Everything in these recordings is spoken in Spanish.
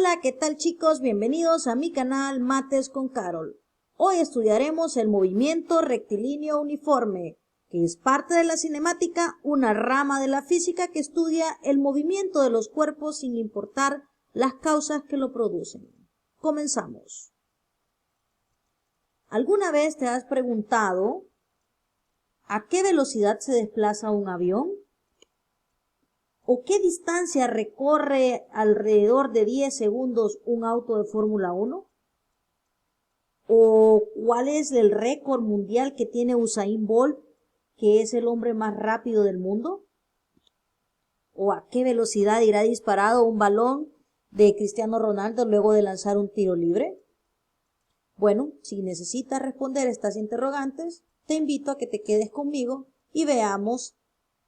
Hola, ¿qué tal chicos? Bienvenidos a mi canal Mates con Carol. Hoy estudiaremos el movimiento rectilíneo uniforme, que es parte de la cinemática, una rama de la física que estudia el movimiento de los cuerpos sin importar las causas que lo producen. Comenzamos. ¿Alguna vez te has preguntado a qué velocidad se desplaza un avión? ¿O qué distancia recorre alrededor de 10 segundos un auto de Fórmula 1? ¿O cuál es el récord mundial que tiene Usain Bolt, que es el hombre más rápido del mundo? ¿O a qué velocidad irá disparado un balón de Cristiano Ronaldo luego de lanzar un tiro libre? Bueno, si necesitas responder estas interrogantes, te invito a que te quedes conmigo y veamos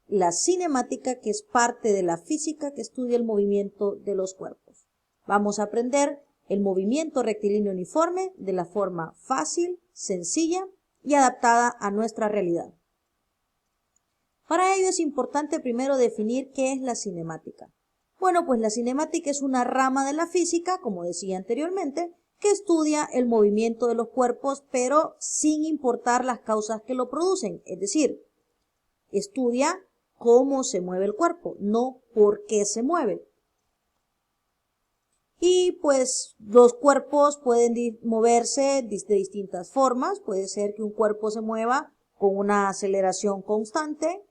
la cinemática, que es parte de la física que estudia el movimiento de los cuerpos. Vamos a aprender el movimiento rectilíneo uniforme de la forma fácil, sencilla y adaptada a nuestra realidad. Para ello es importante primero definir qué es la cinemática. Bueno, pues la cinemática es una rama de la física, como decía anteriormente, que estudia el movimiento de los cuerpos, pero sin importar las causas que lo producen. Es decir, estudia cómo se mueve el cuerpo, no por qué se mueve. Y pues los cuerpos pueden moverse de distintas formas. Puede ser que un cuerpo se mueva con una aceleración constante,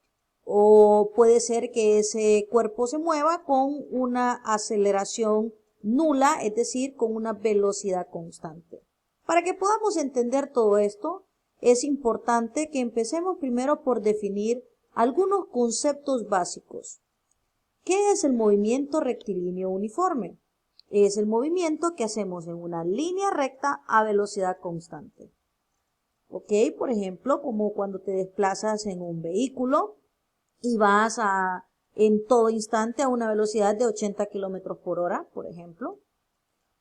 o puede ser que ese cuerpo se mueva con una aceleración nula, es decir, con una velocidad constante. Para que podamos entender todo esto, es importante que empecemos primero por definir algunos conceptos básicos. ¿Qué es el movimiento rectilíneo uniforme? Es el movimiento que hacemos en una línea recta a velocidad constante. ¿Ok? Por ejemplo, como cuando te desplazas en un vehículo y vas en todo instante a una velocidad de 80 kilómetros por hora, por ejemplo.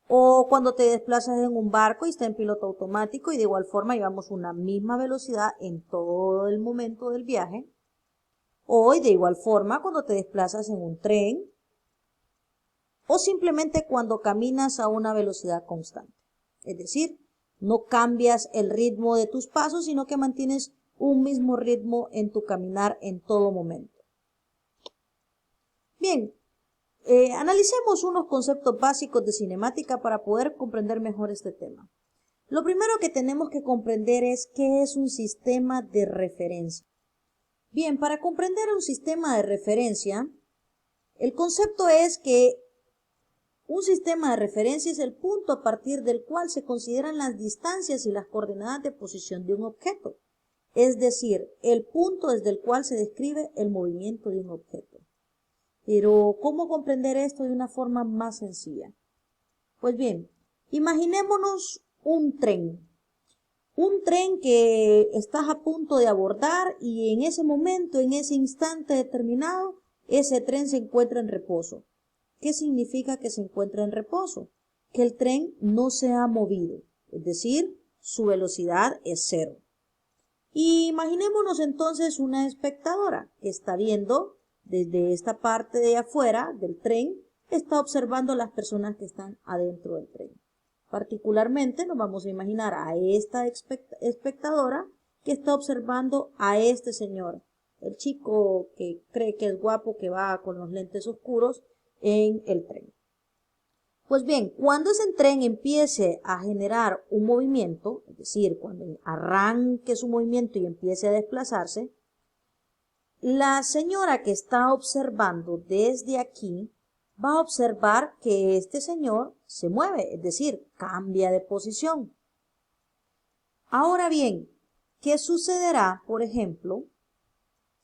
O cuando te desplazas en un barco y está en piloto automático y de igual forma llevamos una misma velocidad en todo el momento del viaje. O de igual forma cuando te desplazas en un tren. O simplemente cuando caminas a una velocidad constante. Es decir, no cambias el ritmo de tus pasos, sino que mantienes un mismo ritmo en tu caminar en todo momento. Bien, analicemos unos conceptos básicos de cinemática para poder comprender mejor este tema. Lo primero que tenemos que comprender es qué es un sistema de referencia. Bien, para comprender un sistema de referencia, el concepto es que un sistema de referencia es el punto a partir del cual se consideran las distancias y las coordenadas de posición de un objeto. Es decir, el punto desde el cual se describe el movimiento de un objeto. Pero, ¿cómo comprender esto de una forma más sencilla? Pues bien, imaginémonos un tren. Un tren que estás a punto de abordar y en ese momento, en ese instante determinado, ese tren se encuentra en reposo. ¿Qué significa que se encuentra en reposo? Que el tren no se ha movido, es decir, su velocidad es cero. Y imaginémonos entonces una espectadora que está viendo desde esta parte de afuera del tren, está observando las personas que están adentro del tren. Particularmente nos vamos a imaginar a esta espectadora que está observando a este señor, el chico que cree que es guapo, que va con los lentes oscuros en el tren. Pues bien, cuando ese tren empiece a generar un movimiento, es decir, cuando arranque su movimiento y empiece a desplazarse, la señora que está observando desde aquí va a observar que este señor se mueve, es decir, cambia de posición. Ahora bien, ¿qué sucederá, por ejemplo,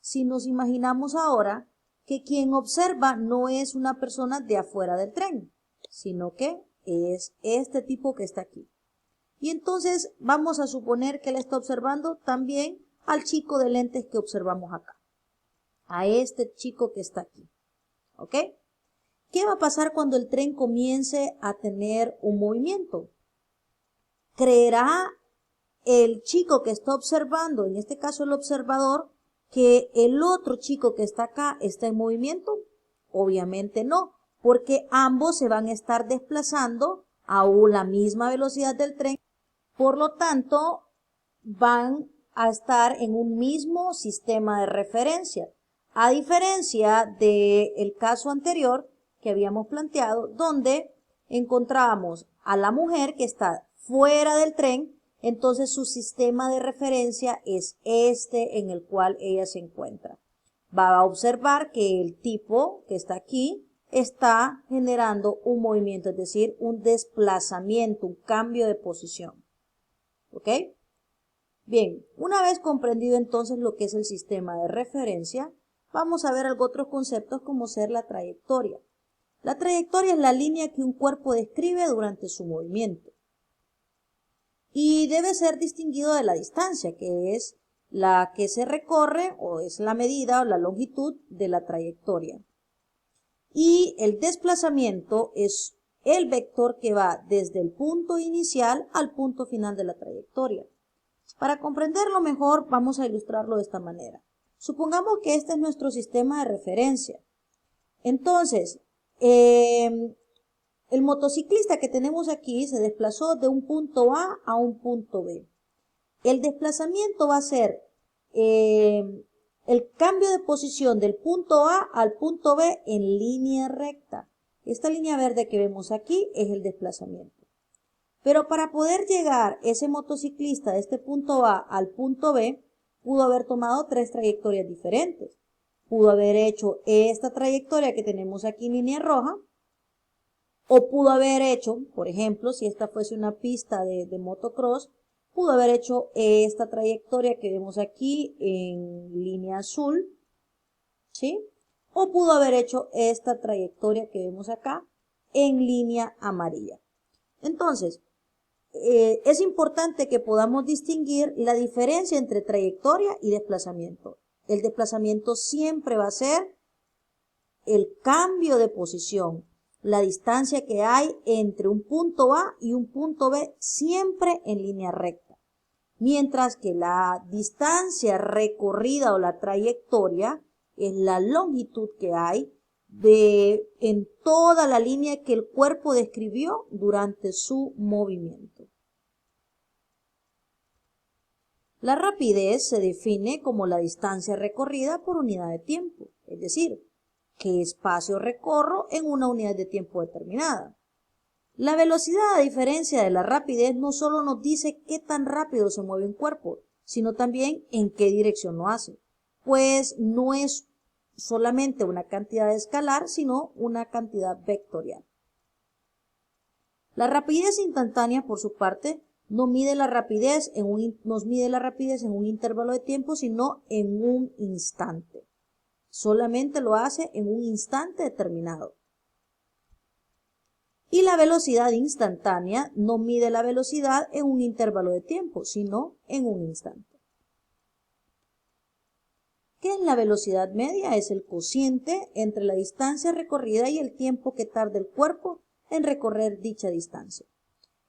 si nos imaginamos ahora que quien observa no es una persona de afuera del tren, sino que es este tipo que está aquí? Y entonces vamos a suponer que él está observando también al chico de lentes que observamos acá, a este chico que está aquí, ¿ok? ¿Qué va a pasar cuando el tren comience a tener un movimiento? ¿Creerá el chico que está observando, en este caso el observador, que el otro chico que está acá está en movimiento? Obviamente no, porque ambos se van a estar desplazando a la misma velocidad del tren, por lo tanto van a estar en un mismo sistema de referencia, a diferencia del caso anterior que habíamos planteado, donde encontrábamos a la mujer que está fuera del tren, entonces su sistema de referencia es este en el cual ella se encuentra. Va a observar que el tipo que está aquí está generando un movimiento, es decir, un desplazamiento, un cambio de posición. ¿Ok? Bien, una vez comprendido entonces lo que es el sistema de referencia, vamos a ver otros conceptos como ser la trayectoria. La trayectoria es la línea que un cuerpo describe durante su movimiento y debe ser distinguido de la distancia, que es la que se recorre o es la medida o la longitud de la trayectoria. Y el desplazamiento es el vector que va desde el punto inicial al punto final de la trayectoria. Para comprenderlo mejor, vamos a ilustrarlo de esta manera. Supongamos que este es nuestro sistema de referencia. Entonces, el motociclista que tenemos aquí se desplazó de un punto a un punto B. El desplazamiento va a ser el cambio de posición del punto A al punto B en línea recta. Esta línea verde que vemos aquí es el desplazamiento. Pero para poder llegar ese motociclista de este punto A al punto B, pudo haber tomado 3 trayectorias diferentes. Pudo haber hecho esta trayectoria que tenemos aquí en línea roja, o pudo haber hecho, por ejemplo, si esta fuese una pista de motocross, pudo haber hecho esta trayectoria que vemos aquí en línea azul, ¿sí? O pudo haber hecho esta trayectoria que vemos acá en línea amarilla. Entonces, es importante que podamos distinguir la diferencia entre trayectoria y desplazamiento. El desplazamiento siempre va a ser el cambio de posición, la distancia que hay entre un punto A y un punto B, siempre en línea recta. Mientras que la distancia recorrida o la trayectoria es la longitud que hay en toda la línea que el cuerpo describió durante su movimiento. La rapidez se define como la distancia recorrida por unidad de tiempo, es decir, qué espacio recorro en una unidad de tiempo determinada. La velocidad, a diferencia de la rapidez, no solo nos dice qué tan rápido se mueve un cuerpo, sino también en qué dirección lo hace, pues no es solamente una cantidad escalar, sino una cantidad vectorial. La rapidez instantánea, por su parte, no mide la rapidez nos mide la rapidez en un intervalo de tiempo, sino en un instante. Solamente lo hace en un instante determinado. Y la velocidad instantánea no mide la velocidad en un intervalo de tiempo, sino en un instante. ¿Qué es la velocidad media? Es el cociente entre la distancia recorrida y el tiempo que tarda el cuerpo en recorrer dicha distancia.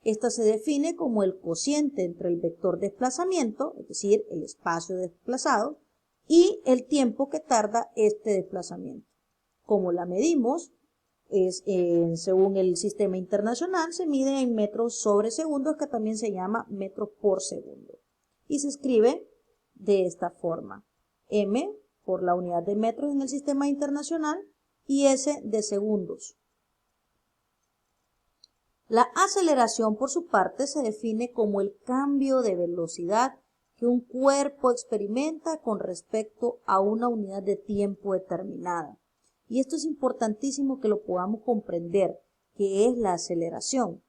Esta se define como el cociente entre el vector desplazamiento, es decir, el espacio desplazado, y el tiempo que tarda este desplazamiento. Como la medimos, según el sistema internacional, se mide en metros sobre segundos, que también se llama metros por segundo. Y se escribe de esta forma: M por la unidad de metros en el sistema internacional y S de segundos. La aceleración, por su parte, se define como el cambio de velocidad que un cuerpo experimenta con respecto a una unidad de tiempo determinada. Y esto es importantísimo que lo podamos comprender, que es la aceleración.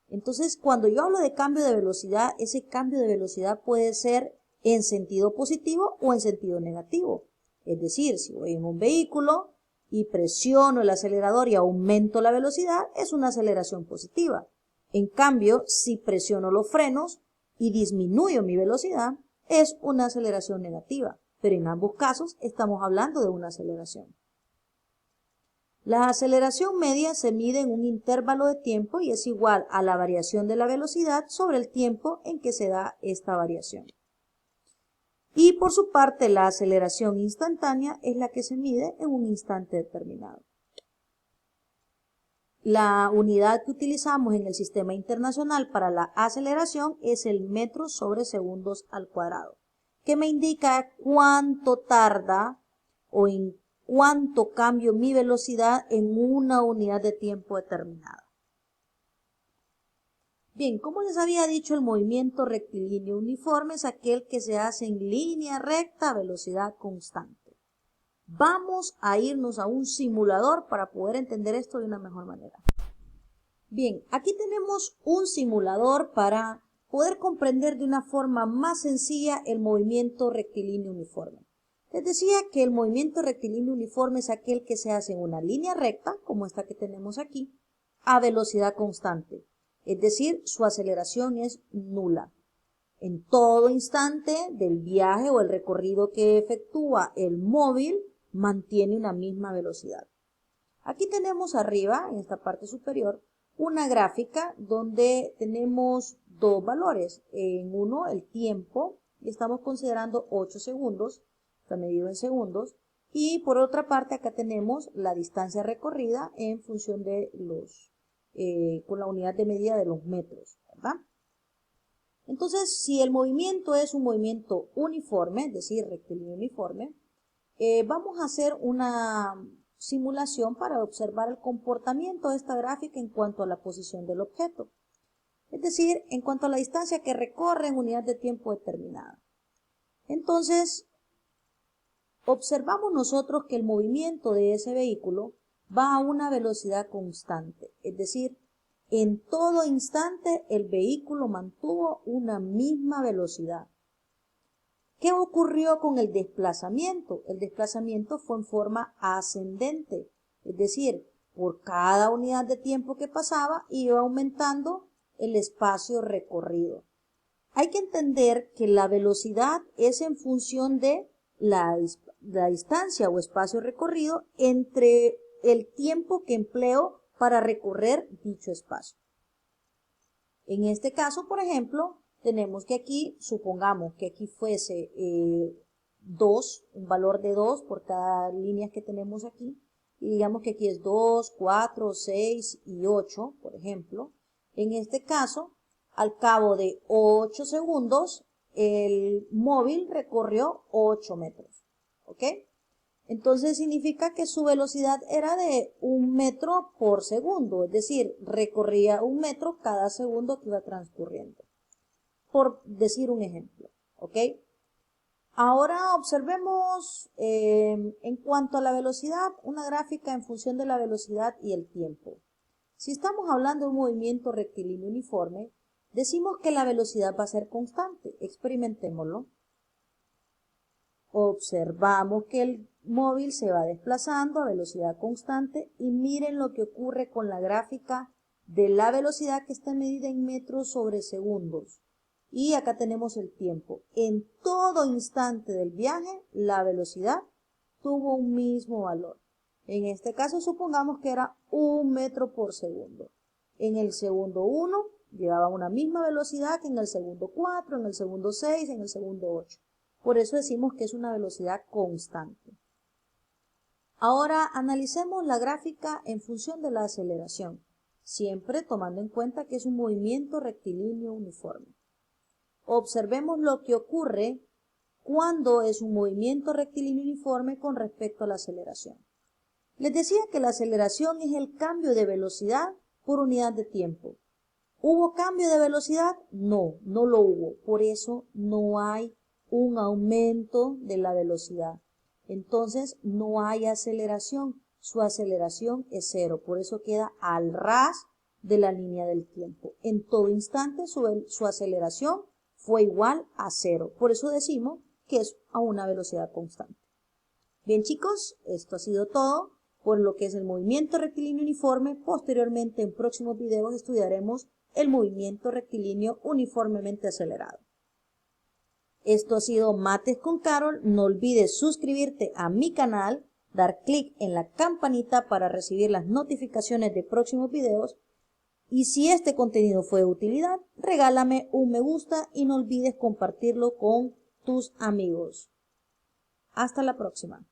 Entonces, cuando yo hablo de cambio de velocidad, ese cambio de velocidad puede ser en sentido positivo o en sentido negativo. Es decir, si voy en un vehículo y presiono el acelerador y aumento la velocidad, es una aceleración positiva. En cambio, si presiono los frenos y disminuyo mi velocidad, es una aceleración negativa. Pero en ambos casos estamos hablando de una aceleración. La aceleración media se mide en un intervalo de tiempo y es igual a la variación de la velocidad sobre el tiempo en que se da esta variación. Y por su parte, la aceleración instantánea es la que se mide en un instante determinado. La unidad que utilizamos en el sistema internacional para la aceleración es el metro sobre segundos al cuadrado, que me indica cuánto tarda o en cuánto cambio mi velocidad en una unidad de tiempo determinada. Bien, como les había dicho, el movimiento rectilíneo uniforme es aquel que se hace en línea recta a velocidad constante. Vamos a irnos a un simulador para poder entender esto de una mejor manera. Bien, aquí tenemos un simulador para poder comprender de una forma más sencilla el movimiento rectilíneo uniforme. Les decía que el movimiento rectilíneo uniforme es aquel que se hace en una línea recta, como esta que tenemos aquí, a velocidad constante. Es decir, su aceleración es nula. En todo instante del viaje o el recorrido que efectúa el móvil, mantiene una misma velocidad. Aquí tenemos arriba, en esta parte superior, una gráfica donde tenemos dos valores. En uno, el tiempo, y estamos considerando 8 segundos, está medido en segundos. Y por otra parte, acá tenemos la distancia recorrida en función de con la unidad de medida de los metros, ¿verdad? Entonces, si el movimiento es un movimiento uniforme, es decir, rectilíneo uniforme, vamos a hacer una simulación para observar el comportamiento de esta gráfica en cuanto a la posición del objeto. Es decir, en cuanto a la distancia que recorre en unidad de tiempo determinada. Entonces, observamos nosotros que el movimiento de ese vehículo va a una velocidad constante. Es decir, en todo instante el vehículo mantuvo una misma velocidad. ¿Qué ocurrió con el desplazamiento? El desplazamiento fue en forma ascendente, es decir, por cada unidad de tiempo que pasaba iba aumentando el espacio recorrido. Hay que entender que la velocidad es en función de la distancia o espacio recorrido entre el tiempo que empleo para recorrer dicho espacio. En este caso, por ejemplo, tenemos que aquí, supongamos que aquí fuese 2, un valor de 2 por cada línea que tenemos aquí, y digamos que aquí es 2, 4, 6 y 8, por ejemplo. En este caso, al cabo de 8 segundos, el móvil recorrió 8 metros, ¿ok? Entonces significa que su velocidad era de 1 metro por segundo, es decir, recorría 1 metro cada segundo que iba transcurriendo. Por decir un ejemplo, ¿ok? Ahora observemos en cuanto a la velocidad, una gráfica en función de la velocidad y el tiempo. Si estamos hablando de un movimiento rectilíneo uniforme, decimos que la velocidad va a ser constante. Experimentémoslo. Observamos que el móvil se va desplazando a velocidad constante y miren lo que ocurre con la gráfica de la velocidad que está medida en metros sobre segundos. Y acá tenemos el tiempo. En todo instante del viaje, la velocidad tuvo un mismo valor. En este caso, supongamos que era 1 metro por segundo. En el segundo 1, llevaba una misma velocidad que en el segundo 4, en el segundo 6, en el segundo 8. Por eso decimos que es una velocidad constante. Ahora analicemos la gráfica en función de la aceleración, siempre tomando en cuenta que es un movimiento rectilíneo uniforme. Observemos lo que ocurre cuando es un movimiento rectilíneo uniforme con respecto a la aceleración. Les decía que la aceleración es el cambio de velocidad por unidad de tiempo. ¿Hubo cambio de velocidad? No, no lo hubo. Por eso no hay un aumento de la velocidad. Entonces no hay aceleración. Su aceleración es 0. Por eso queda al ras de la línea del tiempo. En todo instante su aceleración fue igual a 0. Por eso decimos que es a una velocidad constante. Bien, chicos, esto ha sido todo por lo que es el movimiento rectilíneo uniforme. Posteriormente, en próximos videos, estudiaremos el movimiento rectilíneo uniformemente acelerado. Esto ha sido Mates con Carol. No olvides suscribirte a mi canal, dar clic en la campanita para recibir las notificaciones de próximos videos. Y si este contenido fue de utilidad, regálame un me gusta y no olvides compartirlo con tus amigos. Hasta la próxima.